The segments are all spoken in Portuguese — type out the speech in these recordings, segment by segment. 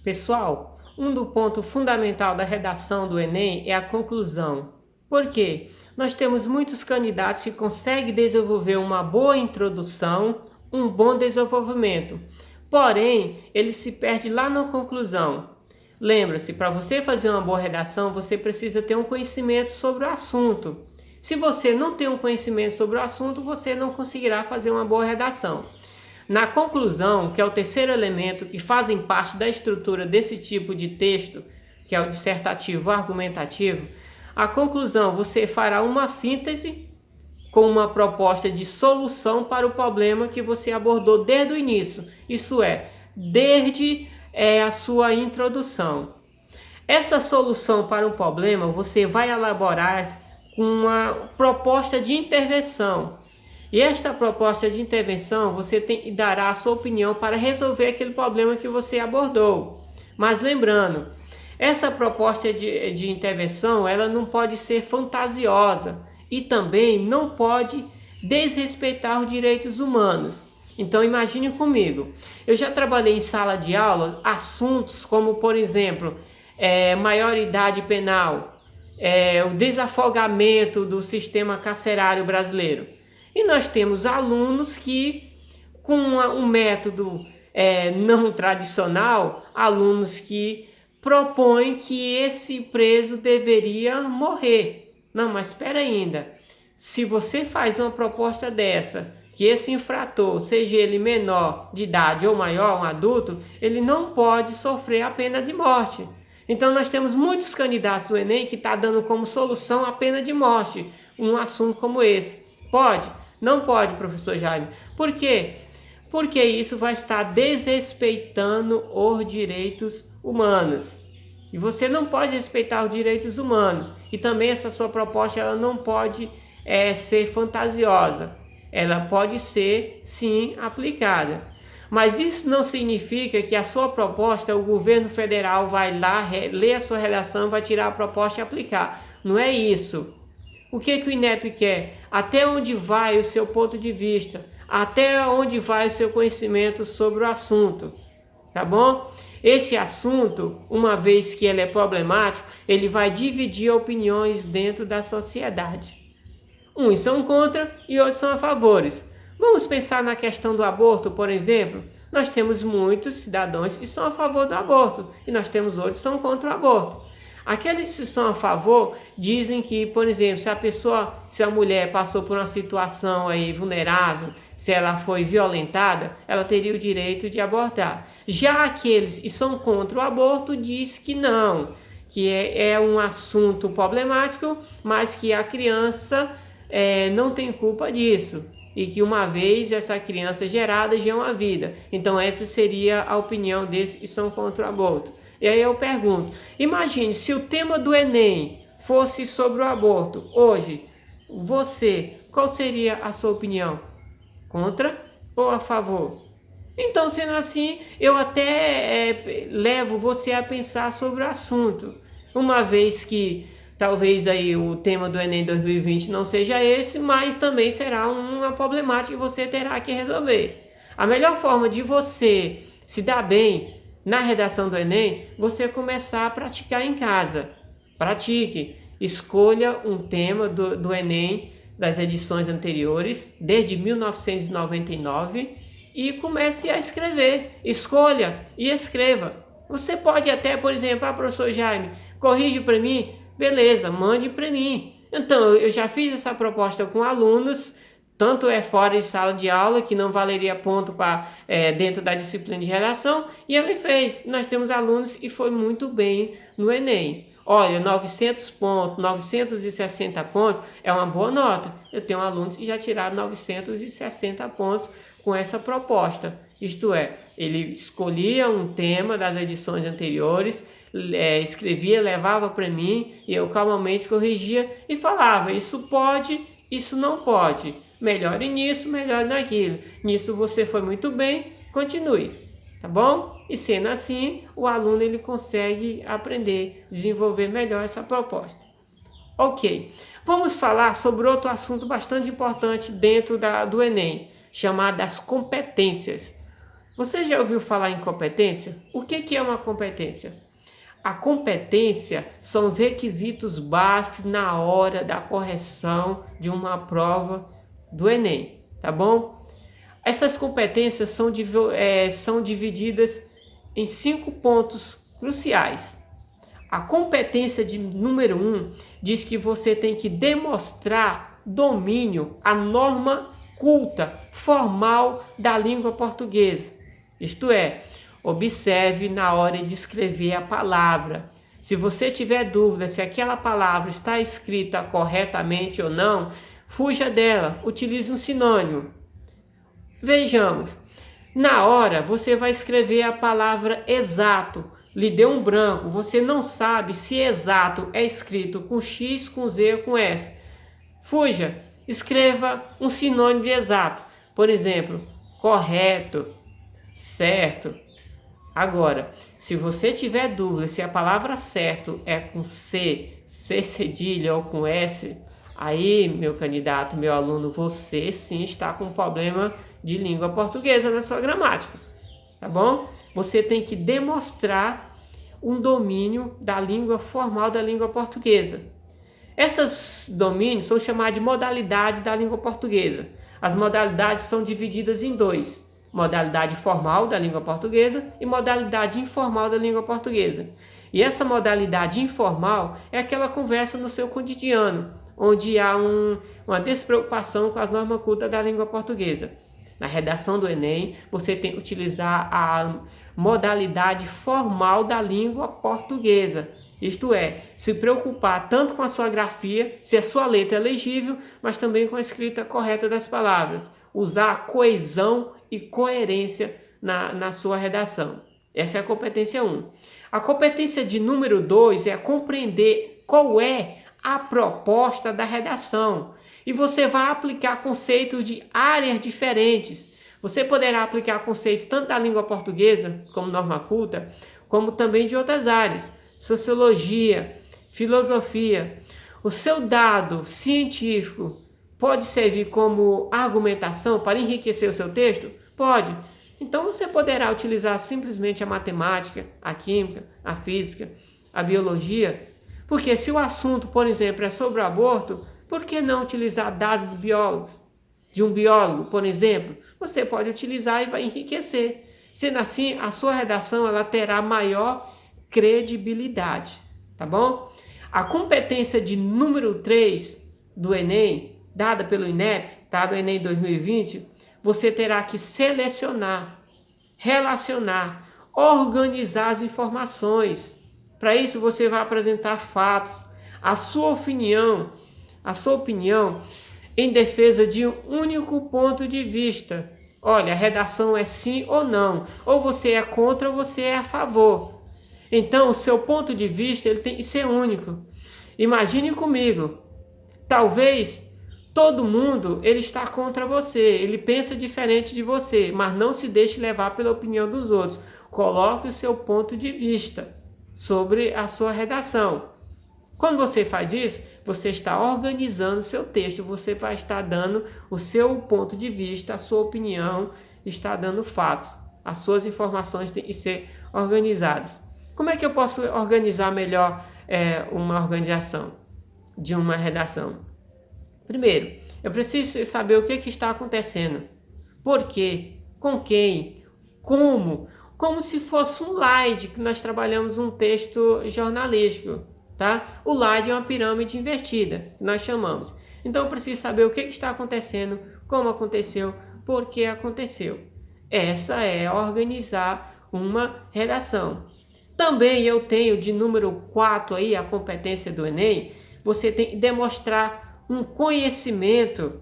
Pessoal, um do ponto fundamental da redação do Enem é a conclusão. Por quê? Nós temos muitos candidatos que conseguem desenvolver uma boa introdução, um bom desenvolvimento. Porém, ele se perde lá na conclusão. Lembra-se, para você fazer uma boa redação, você precisa ter um conhecimento sobre o assunto. Se você não tem um conhecimento sobre o assunto, você não conseguirá fazer uma boa redação. Na conclusão, que é o terceiro elemento que fazem parte da estrutura desse tipo de texto, que é o dissertativo argumentativo, a conclusão você fará uma síntese com uma proposta de solução para o problema que você abordou desde o início, isso é, desde a sua introdução. Essa solução para o problema você vai elaborar com uma proposta de intervenção. E esta proposta de intervenção você dará a sua opinião para resolver aquele problema que você abordou. Mas lembrando, essa proposta de intervenção ela não pode ser fantasiosa e também não pode desrespeitar os direitos humanos. Então imagine comigo, eu já trabalhei em sala de aula assuntos como, por exemplo, maioridade penal, o desafogamento do sistema carcerário brasileiro. E nós temos alunos que, com um método não tradicional, alunos que propõem que esse preso deveria morrer. Não, mas espera ainda. Se você faz uma proposta dessa, que esse infrator, seja ele menor de idade ou maior, um adulto, ele não pode sofrer a pena de morte. Então nós temos muitos candidatos do Enem que estão dando como solução a pena de morte, um assunto como esse. Pode? Não pode, professor Jaime. Por quê? Porque isso vai estar desrespeitando os direitos humanos. E você não pode respeitar os direitos humanos. E também essa sua proposta ela não pode ser fantasiosa. Ela pode ser, sim, aplicada. Mas isso não significa que a sua proposta, o governo federal vai lá, ler a sua redação, vai tirar a proposta e aplicar. Não é isso. O que o INEP quer? Até onde vai o seu ponto de vista? Até onde vai o seu conhecimento sobre o assunto? Tá bom? Esse assunto, uma vez que ele é problemático, ele vai dividir opiniões dentro da sociedade. Uns são contra e outros são a favores. Vamos pensar na questão do aborto, por exemplo. Nós temos muitos cidadãos que são a favor do aborto e nós temos outros que são contra o aborto. Aqueles que são a favor dizem que, por exemplo, se a mulher passou por uma situação aí vulnerável, se ela foi violentada, ela teria o direito de abortar. Já aqueles que são contra o aborto dizem que não, que é um assunto problemático, mas que a criança não tem culpa disso. E que uma vez essa criança gerada já é uma vida. Então essa seria a opinião desses que são contra o aborto. E aí eu pergunto, imagine se o tema do Enem fosse sobre o aborto, hoje, qual seria a sua opinião? Contra ou a favor? Então, sendo assim, eu até levo você a pensar sobre o assunto, uma vez que talvez aí o tema do Enem 2020 não seja esse, mas também será uma problemática que você terá que resolver. A melhor forma de você se dar bem na redação do Enem, você começar a praticar em casa. Pratique. Escolha um tema do Enem das edições anteriores, desde 1999, e comece a escrever. Escolha e escreva. Você pode até, por exemplo, professor Jaime, corrige para mim. Beleza, mande para mim. Então, eu já fiz essa proposta com alunos, tanto fora de sala de aula, que não valeria ponto dentro da disciplina de redação, e ele fez. Nós temos alunos e foi muito bem no Enem. Olha, 900 pontos, 960 pontos é uma boa nota. Eu tenho alunos que já tiraram 960 pontos com essa proposta. Isto é, ele escolhia um tema das edições anteriores, escrevia, levava para mim, e eu calmamente corrigia e falava, isso pode, isso não pode. Melhore nisso, melhore naquilo. Nisso você foi muito bem, continue, tá bom? E sendo assim, o aluno ele consegue aprender, desenvolver melhor essa proposta. Ok, vamos falar sobre outro assunto bastante importante dentro do Enem, chamado as competências. Você já ouviu falar em competência? O que é uma competência? A competência são os requisitos básicos na hora da correção de uma prova do Enem, tá bom? Essas competências são divididas em 5 pontos cruciais. A competência de número 1 diz que você tem que demonstrar domínio, a norma culta, formal da língua portuguesa. Isto é, observe na hora de escrever a palavra. Se você tiver dúvida se aquela palavra está escrita corretamente ou não, fuja dela, utilize um sinônimo. Vejamos, na hora você vai escrever a palavra exato, lhe deu um branco, você não sabe se exato é escrito com X, com Z ou com S. Fuja, escreva um sinônimo de exato, por exemplo, correto, certo. Agora, se você tiver dúvida se a palavra certo é com C, C cedilha ou com S, aí, meu candidato, meu aluno, você sim está com um problema de língua portuguesa na sua gramática, tá bom? Você tem que demonstrar um domínio da língua formal da língua portuguesa. Esses domínios são chamados de modalidades da língua portuguesa. As modalidades são divididas em 2. Modalidade formal da língua portuguesa e modalidade informal da língua portuguesa. E essa modalidade informal é aquela conversa no seu cotidiano, onde há uma despreocupação com as normas cultas da língua portuguesa. Na redação do Enem, você tem que utilizar a modalidade formal da língua portuguesa. Isto é, se preocupar tanto com a sua grafia, se a sua letra é legível, mas também com a escrita correta das palavras. Usar coesão e coerência na sua redação. Essa é a competência 1. A competência de número 2 é compreender qual é a proposta da redação. E você vai aplicar conceitos de áreas diferentes. Você poderá aplicar conceitos tanto da língua portuguesa, como norma culta, como também de outras áreas. Sociologia, filosofia. O seu dado científico pode servir como argumentação para enriquecer o seu texto? Pode. Então você poderá utilizar simplesmente a matemática, a química, a física, a biologia. Porque se o assunto, por exemplo, é sobre o aborto, por que não utilizar dados de biólogos? De um biólogo, por exemplo, você pode utilizar e vai enriquecer. Sendo assim, a sua redação ela terá maior credibilidade, tá bom? A competência de número 3 do Enem, dada pelo INEP, tá? Do Enem 2020, você terá que selecionar, relacionar, organizar as informações. Para isso, você vai apresentar fatos, a sua opinião em defesa de um único ponto de vista. Olha, a redação é sim ou não, ou você é contra ou você é a favor. Então, o seu ponto de vista ele tem que ser único. Imagine comigo, talvez todo mundo ele está contra você, ele pensa diferente de você, mas não se deixe levar pela opinião dos outros. Coloque o seu ponto de vista sobre a sua redação. Quando você faz isso, você está organizando o seu texto, você vai estar dando o seu ponto de vista, a sua opinião, está dando fatos. As suas informações têm que ser organizadas. Como é que eu posso organizar melhor uma organização de uma redação? Primeiro, eu preciso saber o que está acontecendo. Por quê? Com quem? Como? Como se fosse um slide que nós trabalhamos um texto jornalístico. Tá? O slide é uma pirâmide invertida, que nós chamamos. Então eu preciso saber o que está acontecendo, como aconteceu, por que aconteceu. Essa é organizar uma redação. Também eu tenho de número 4 aí, a competência do Enem, você tem que demonstrar um conhecimento,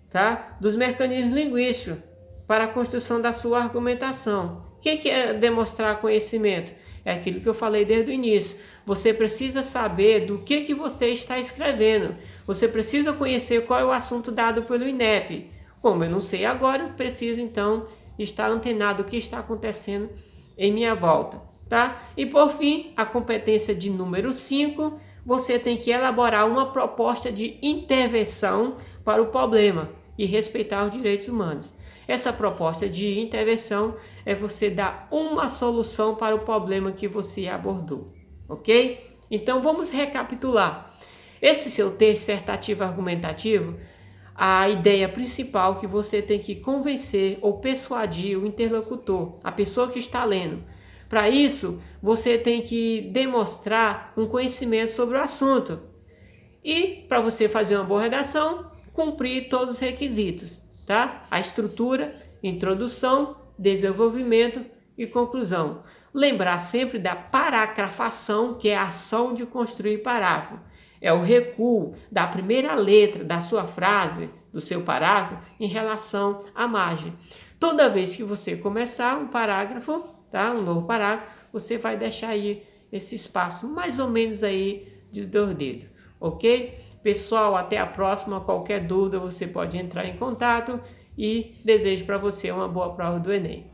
tá? Dos mecanismos linguísticos para a construção da sua argumentação. O que é demonstrar conhecimento? É aquilo que eu falei desde o início. Você precisa saber do que você está escrevendo. Você precisa conhecer qual é o assunto dado pelo INEP. Como eu não sei agora, eu preciso então estar antenado do que está acontecendo em minha volta. Tá? E por fim, a competência de número 5, você tem que elaborar uma proposta de intervenção para o problema e respeitar os direitos humanos. Essa proposta de intervenção é você dar uma solução para o problema que você abordou, ok? Então vamos recapitular. Esse seu texto dissertativo argumentativo, a ideia principal que você tem que convencer ou persuadir o interlocutor, a pessoa que está lendo. Para isso, você tem que demonstrar um conhecimento sobre o assunto. E para você fazer uma boa redação, cumprir todos os requisitos, tá? A estrutura, introdução, desenvolvimento e conclusão. Lembrar sempre da paragrafação, que é a ação de construir parágrafo. É o recuo da primeira letra da sua frase, do seu parágrafo, em relação à margem. Toda vez que você começar um parágrafo, tá? Um novo parágrafo, você vai deixar aí esse espaço mais ou menos aí de 2 dedos, ok? Pessoal, até a próxima. Qualquer dúvida você pode entrar em contato e desejo para você uma boa prova do Enem.